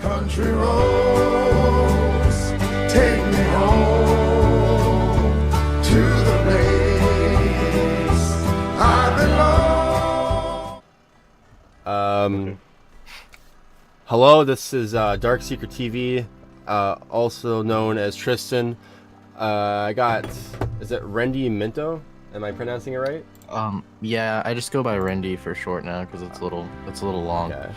Country roads, take me home to the place I belong. Hello, this is Darkseeker TV, also known as Tristan. I got, is it Rendy Minto? Am I pronouncing it right? Yeah, I just go by Rendy for short now because it's a little long. Okay.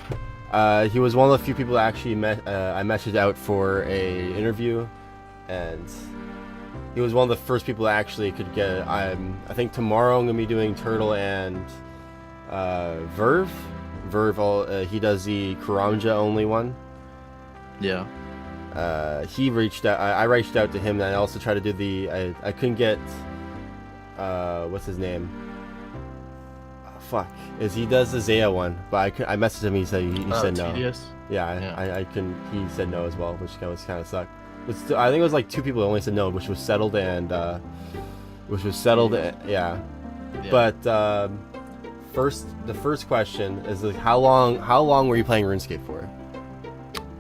He was one of the few people that actually I messaged out for a interview, and he was one of the first people that actually could get. I think tomorrow I'm gonna be doing Turtle and Verve. He does the Karanja only one. Yeah. He reached out. I reached out to him, and I also tried to do the. I couldn't get. What's his name? Fuck. He does the Zaya one, but I messaged him. He said he said no. Tedious? Yeah, I couldn't. He said no as well, which kind of sucked. But still, I think it was like 2 people that only said no, which was settled and yeah. But the first question is like, how long were you playing RuneScape for?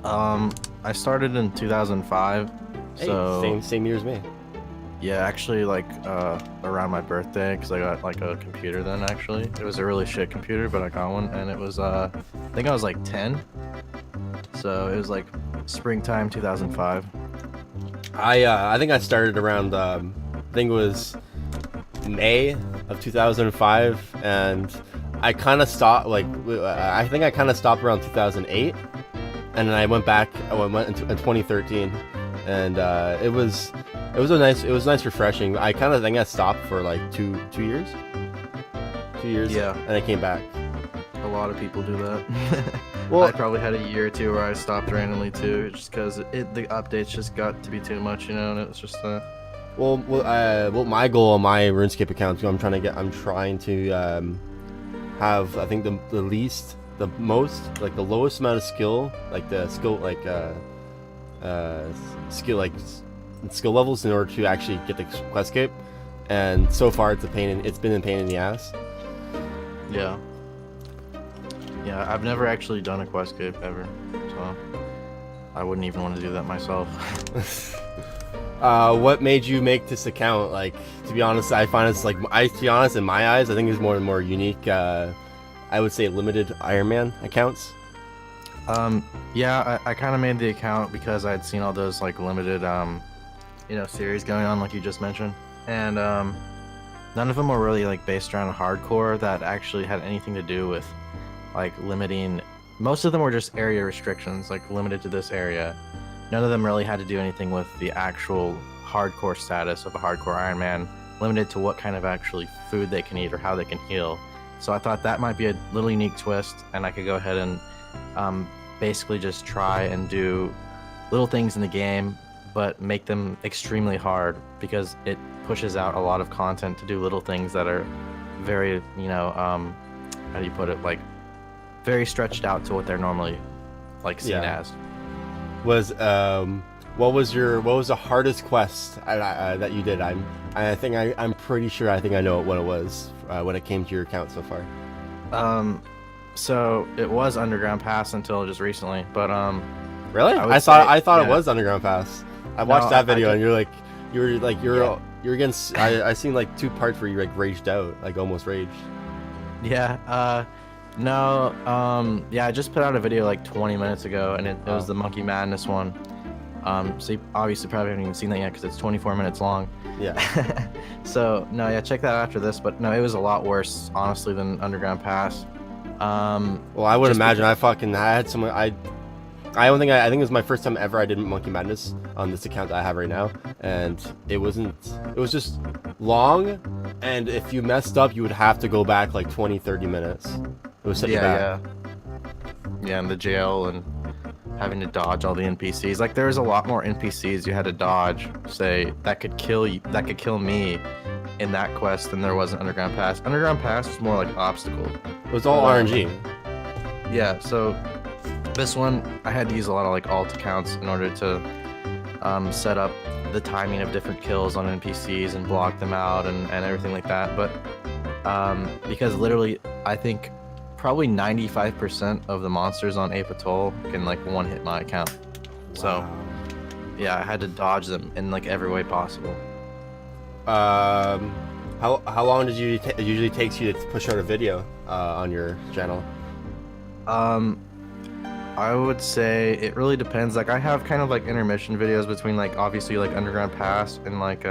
I started in 2005. Hey, so same year as me. yeah, actually like around my birthday, because I got like a computer then. Actually, it was a really shit computer, but I got one, and it was I think I was like 10. So it was like springtime 2005. I think I started around I think it was May of 2005, and I kind of stopped I think I kind of stopped around 2008, and then I went back. I went in 2013, and it was nice refreshing. I kind of think I stopped for like two years. 2 years. Yeah. And I came back. A lot of people do that. Well, I probably had a year or two where I stopped randomly too, just because the updates just got to be too much, you know, and it was just Well, my goal on my RuneScape account, I'm trying to have, I think the lowest amount of skill, skill levels in order to actually get the Questscape, and so far it's been a pain in the ass. Yeah. Yeah, I've never actually done a Questscape ever, so I wouldn't even want to do that myself. What made you make this account? Like, to be honest, I find it's like, to be honest, in my eyes, I think it's more and more unique. I would say limited Iron Man accounts. Yeah, I kind of made the account because I had seen all those like limited, series going on, like you just mentioned, and none of them were really like based around hardcore that actually had anything to do with like limiting. Most of them were just area restrictions, like limited to this area. None of them really had to do anything with the actual hardcore status of a hardcore Iron Man, limited to what kind of actually food they can eat or how they can heal. So I thought that might be a little unique twist, and I could go ahead and basically just try and do little things in the game, but make them extremely hard, because it pushes out a lot of content to do little things that are very, how do you put it, like very stretched out to what they're normally like seen as. What was the hardest quest that you did? I'm pretty sure I know what it was when it came to your account so far. So it was Underground Pass until just recently, but really? I thought it was Underground Pass. I watched that video, and you're against. I seen like 2 parts where you like raged out, like almost raged. Yeah. No. Yeah. I just put out a video like 20 minutes ago, and it was the Monkey Madness one. So you obviously probably haven't even seen that yet because it's 24 minutes long. Yeah. So no, yeah, check that after this. But no, it was a lot worse, honestly, than Underground Pass. Well, I would imagine. I had some. I think it was my first time ever I did Monkey Madness on this account that I have right now, and it was just long, and if you messed up, you would have to go back like 20-30 minutes. It was such a bad. Yeah, in the jail and having to dodge all the NPCs. Like, there was a lot more NPCs you had to dodge, say, that could kill me in that quest than there was in Underground Pass. Underground Pass was more like obstacle. It was all RNG. Yeah, so this one I had to use a lot of like alt accounts in order to set up the timing of different kills on NPCs and block them out and everything like that. But because literally, I think probably 95% of the monsters on Ape Atoll can like one hit my account. So Wow. yeah, I had to dodge them in like every way possible. How long did you it usually takes you to push out a video on your channel? I would say it really depends. Like I have kind of like intermission videos between like obviously like Underground Pass and like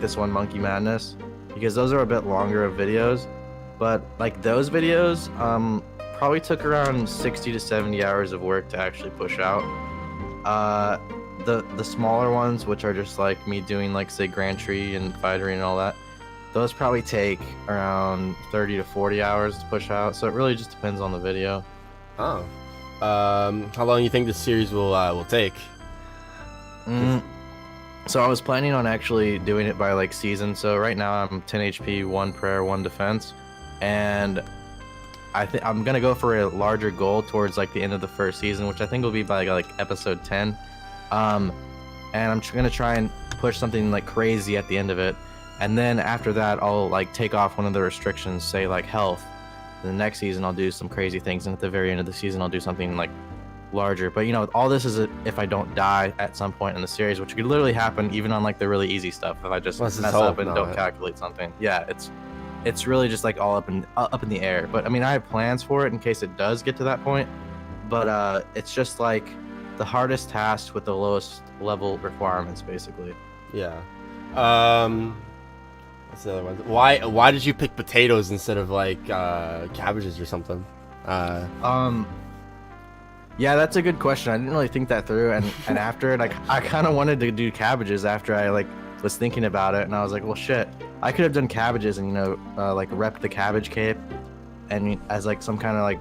this one Monkey Madness, because those are a bit longer of videos. But like those videos probably took around 60 to 70 hours of work to actually push out. The smaller ones, which are just like me doing like say Grand Tree and Fightery and all that, those probably take around 30 to 40 hours to push out. So it really just depends on the video. Oh. How long do you think this series will take? So I was planning on actually doing it by like season. So right now I'm 10 HP, 1 prayer, 1 defense, and I think I'm gonna go for a larger goal towards like the end of the first season, which I think will be by like episode 10. And I'm gonna try and push something like crazy at the end of it, and then after that I'll like take off one of the restrictions, say like health. The next season I'll do some crazy things, and at the very end of the season I'll do something like larger. But you know, all this is if I don't die at some point in the series, which could literally happen even on like the really easy stuff if I just mess up and don't calculate something. Yeah, it's really just like all up in the air. But I mean, I have plans for it in case it does get to that point. But it's just like the hardest task with the lowest level requirements, basically. Yeah. What's the other one? Why did you pick potatoes instead of like cabbages or something? Yeah, that's a good question. I didn't really think that through, and after it, I kind of wanted to do cabbages after I like was thinking about it, and I was like, well, shit, I could have done cabbages and like rep the cabbage cape, and as like some kind of like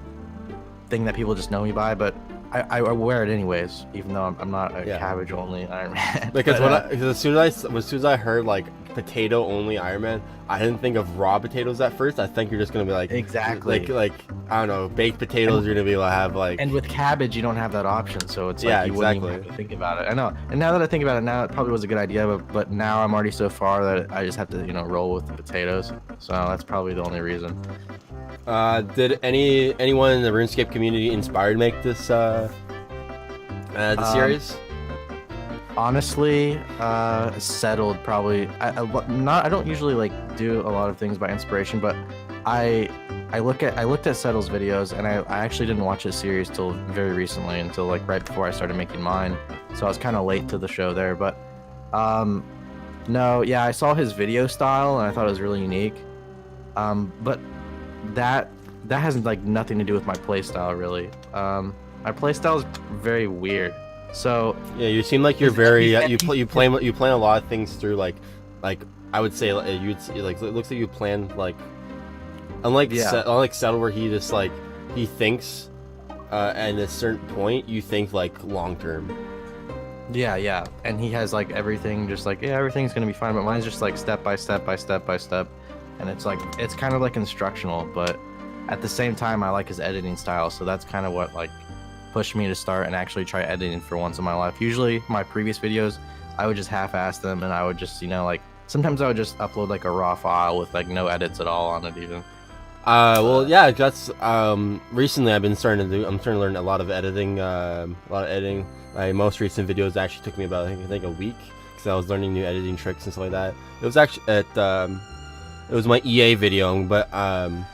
thing that people just know me by, but I wear it anyways, even though I'm not a cabbage only Iron Man. Because as soon as I heard like potato only Iron Man, I didn't think of raw potatoes at first. I think you're just gonna be like exactly like I don't know, baked potatoes. You're gonna be able to have like, and with cabbage you don't have that option, so it's like you wouldn't even have to think about it. I know, and now that I think about it now, it probably was a good idea, but now I'm already so far that I just have to roll with the potatoes. So that's probably the only reason. Did anyone in the RuneScape community inspired to make this the series? Honestly, settled probably. I don't usually like do a lot of things by inspiration, but I looked at Settle's videos, and I actually didn't watch his series till very recently, until like right before I started making mine. So I was kind of late to the show there, but no, yeah, I saw his video style and I thought it was really unique. But that has like nothing to do with my playstyle really. My playstyle is very weird. So yeah, you seem like you're very you plan a lot of things through like I would say you'd like it looks like you plan like unlike Settle where he just like he thinks at a certain point you think like long term. Yeah, and he has like everything just like everything's gonna be fine, but mine's just like step by step by step by step, and it's like it's kind of like instructional, but at the same time I like his editing style, so that's kind of what like pushed me to start and actually try editing for once in my life. Usually my previous videos I would just half-ass them, and I would just like sometimes I would just upload like a raw file with like no edits at all on it even. Well, yeah, that's recently I'm starting to learn a lot of editing. My most recent videos actually took me about I think a week, because I was learning new editing tricks and stuff like that. It was actually it was my EA video, but I'm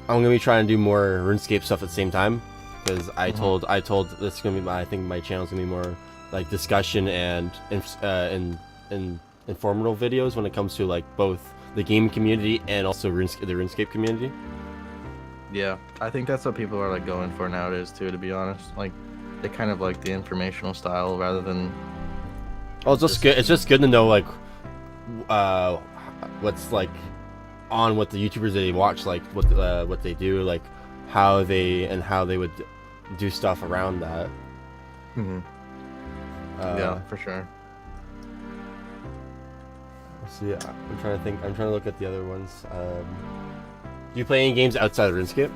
gonna be trying to do more RuneScape stuff at the same time, because I told this is gonna be I think my channel's gonna be more like discussion and informative videos when it comes to like both the game community and also the RuneScape community. Yeah, I think that's what people are like going for nowadays too, to be honest. Like they kind of like the informational style rather than it's just good. It's just good to know like what's like on what the YouTubers they watch, like what they do, like how they would do stuff around that. Yeah, for sure. So yeah, I'm trying to think. I'm trying to look at the other ones. Do you play any games outside of RuneScape?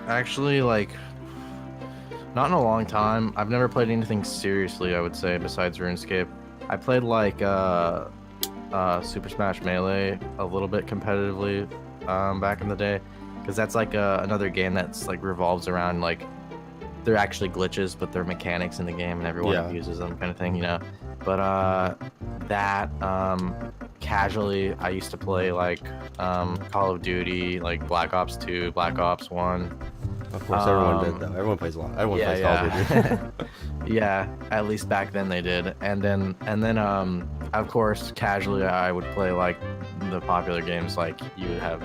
Actually, like, not in a long time. I've never played anything seriously, I would say, besides RuneScape. I played like Super Smash Melee a little bit competitively, back in the day, because that's like another game that's like revolves around like they're actually glitches, but they're mechanics in the game, and everyone uses them, kind of thing, you know. But that casually, I used to play like Call of Duty, like Black Ops 2, Black Ops 1. Of course, everyone did though. Everyone plays a lot. Everyone plays Call of Duty. Yeah, at least back then they did. And then of course, casually I would play like the popular games, like you would have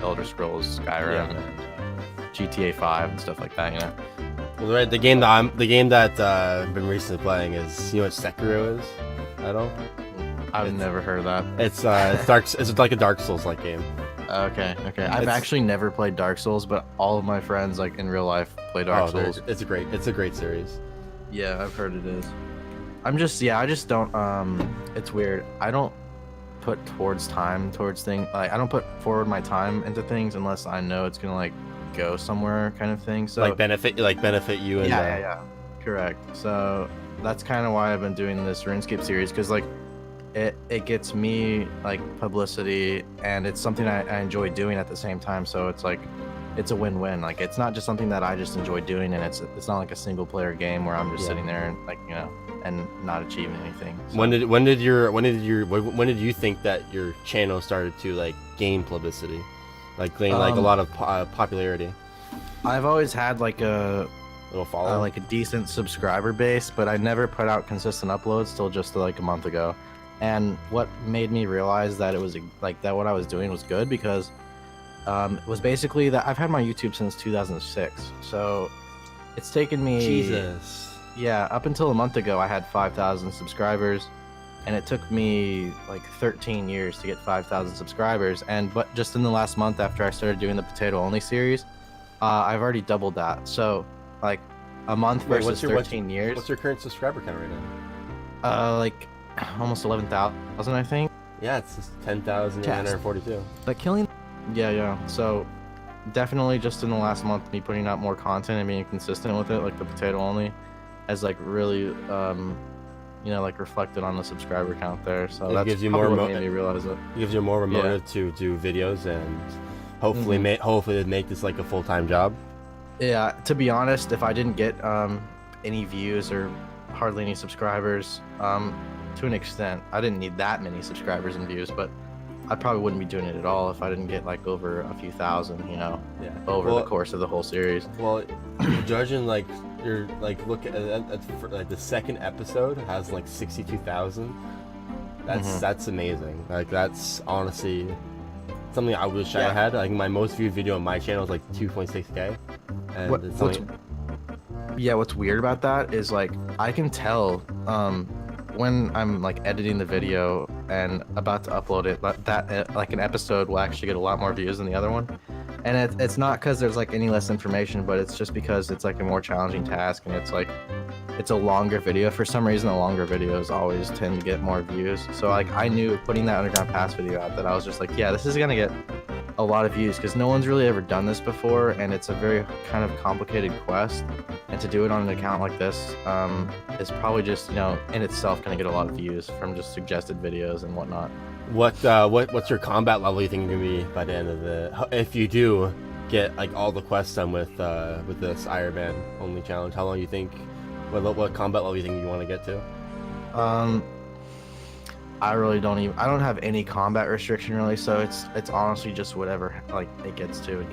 Elder Scrolls, Skyrim, and GTA 5 and stuff like that, you know. Well, right, the game that I've been recently playing is, you know what Sekiro is? I don't. I've never heard of that. It's dark. It's like a Dark Souls like game. Okay. I've actually never played Dark Souls, but all of my friends like in real life play Dark Souls. It's a great series. Yeah, I've heard it is. I just don't. It's weird. I don't put time towards things. Like I don't put forward my time into things unless I know it's gonna like go somewhere, kind of thing. So like benefit you and yeah, correct. So that's kind of why I've been doing this RuneScape series, because like it gets me like publicity, and it's something I enjoy doing at the same time. So it's like it's a win-win. Like it's not just something that I just enjoy doing, and it's not like a single player game where I'm just sitting there and like, you know, and not achieving anything. So, when did you think that your channel started to like gain publicity, like gain like a lot of popularity? I've always had like a little follow, like a decent subscriber base, but I never put out consistent uploads till just like a month ago. And what made me realize that it was like that what I was doing was good, because it was basically that I've had my YouTube since 2006, so it's taken me up until a month ago I had 5,000 subscribers, and it took me like 13 years to get 5,000 subscribers. But just in the last month, after I started doing the potato only series, I've already doubled that. So like a month versus 13 years. What's your current subscriber count right now? Like almost 11,000, I think. Yeah, it's 10,942. Like killing. Yeah. So definitely just in the last month, me putting out more content and being consistent with it, like the potato only, has like really, you know, like reflected on the subscriber count there. So that gives you more made me realize it. It gives you more of a motive to do videos and hopefully make this like a full-time job. Yeah. To be honest, if I didn't get any views or hardly any subscribers, to an extent, I didn't need that many subscribers and views, but I probably wouldn't be doing it at all if I didn't get like over a few thousand, you know, over the course of the whole series. Well, judging like you're like look at like the second episode has like 62,000. That's amazing. Like that's honestly something I wish I had. Like my most viewed video on my channel is like 2.6K. And what's weird about that is like I can tell when I'm like editing the video and about to upload it, that like an episode will actually get a lot more views than the other one. And it's not because there's like any less information, but it's just because it's like a more challenging task, and it's like it's a longer video. For some reason, the longer videos always tend to get more views. So like I knew putting that Underground Pass video out that I was just like, yeah, this is gonna get a lot of views, because no one's really ever done this before, and it's a very kind of complicated quest, and to do it on an account like this is probably just, you know, in itself gonna get a lot of views from just suggested videos and whatnot. What's your combat level you think you're gonna be by the end of if you do get like all the quests done with this Iron Man only challenge? How long you think? What combat level you think you want to get to? I really don't have any combat restriction really, so it's honestly just whatever like it gets to.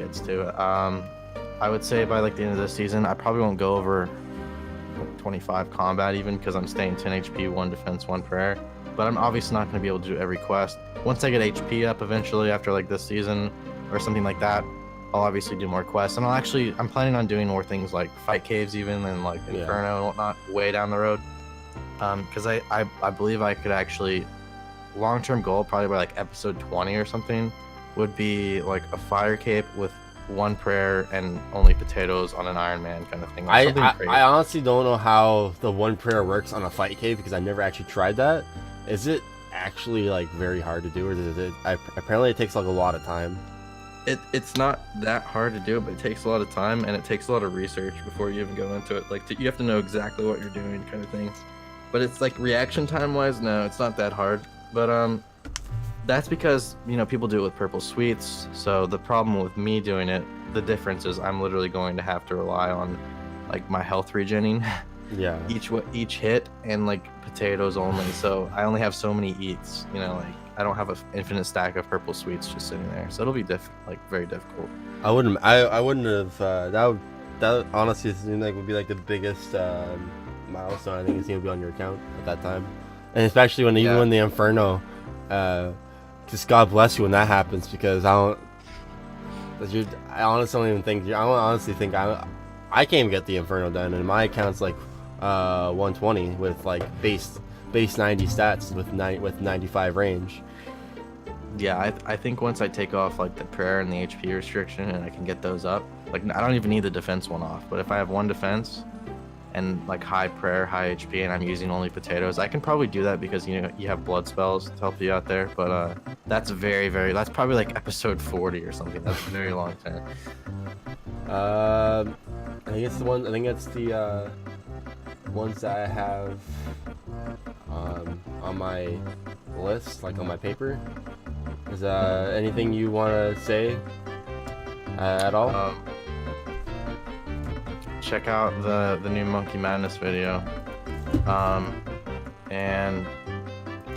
I would say by like the end of this season, I probably won't go over 25 combat even, because I'm staying 10 HP, 1 defense, 1 prayer. But I'm obviously not going to be able to do every quest. Once I get HP up eventually after like this season or something like that, I'll obviously do more quests, and I'm planning on doing more things like fight caves even, and like Inferno and whatnot way down the road. Because I believe I could actually, long-term goal probably by like episode 20 or something, would be like a fire cape with 1 prayer and only potatoes on an Iron Man kind of thing. I honestly don't know how the 1 prayer works on a fight cave, because I never actually tried that. Is it actually like very hard to do, or is it? Apparently, it takes like a lot of time. It's not that hard to do, but it takes a lot of time, and it takes a lot of research before you even go into it. Like you have to know exactly what you're doing, kind of thing. But it's like reaction time wise, no, it's not that hard. But That's because, you know, people do it with purple sweets. So the problem with me doing it, the difference is I'm literally going to have to rely on like my health regenning Yeah. each hit and like potatoes only. So I only have so many eats, you know, like I don't have an infinite stack of purple sweets just sitting there. So it'll be very difficult. I wouldn't have that honestly seemed like would be like the biggest milestone I think it's gonna be on your account at that time, and especially when even when the Inferno, just God bless you when that happens, because I honestly don't even think I honestly think I can't even get the Inferno done, and my account's like 120 with like base 90 stats with 95 range. Yeah, I think once I take off like the prayer and the HP restriction and I can get those up, like I don't even need the defense one off, but if I have one defense and like high prayer, high HP, and I'm using only potatoes, I can probably do that because, you know, you have blood spells to help you out there. But that's that's probably like episode 40 or something. That's a very long time. I think it's the one. I think it's the ones that I have on my list, like on my paper. Is anything you want to say at all? Check out the new Monkey Madness video. And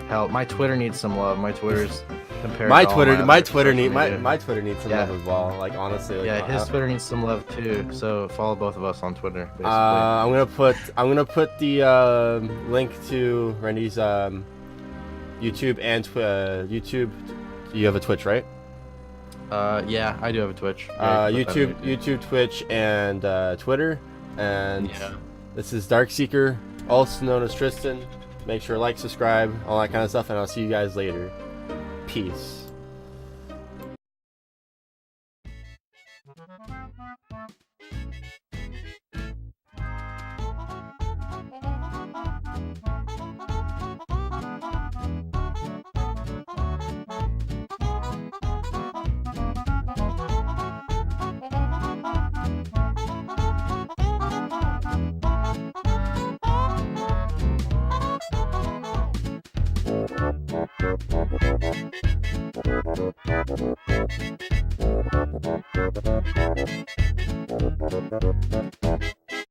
hell, my Twitter needs some love. My Twitter's compared my to all Twitter, my my other Twitter social need media. my Twitter needs some love as well. Like honestly, like, Yeah, his Twitter needs some love too. So follow both of us on Twitter. Basically. I'm gonna put the link to Randy's YouTube and YouTube. You have a Twitch, right? Yeah, I do have a Twitch. Yeah, YouTube, Twitch, and Twitter. And yeah. This is Darkseeker, also known as Tristan. Make sure to like, subscribe, all that kind of stuff, and I'll see you guys later. Peace.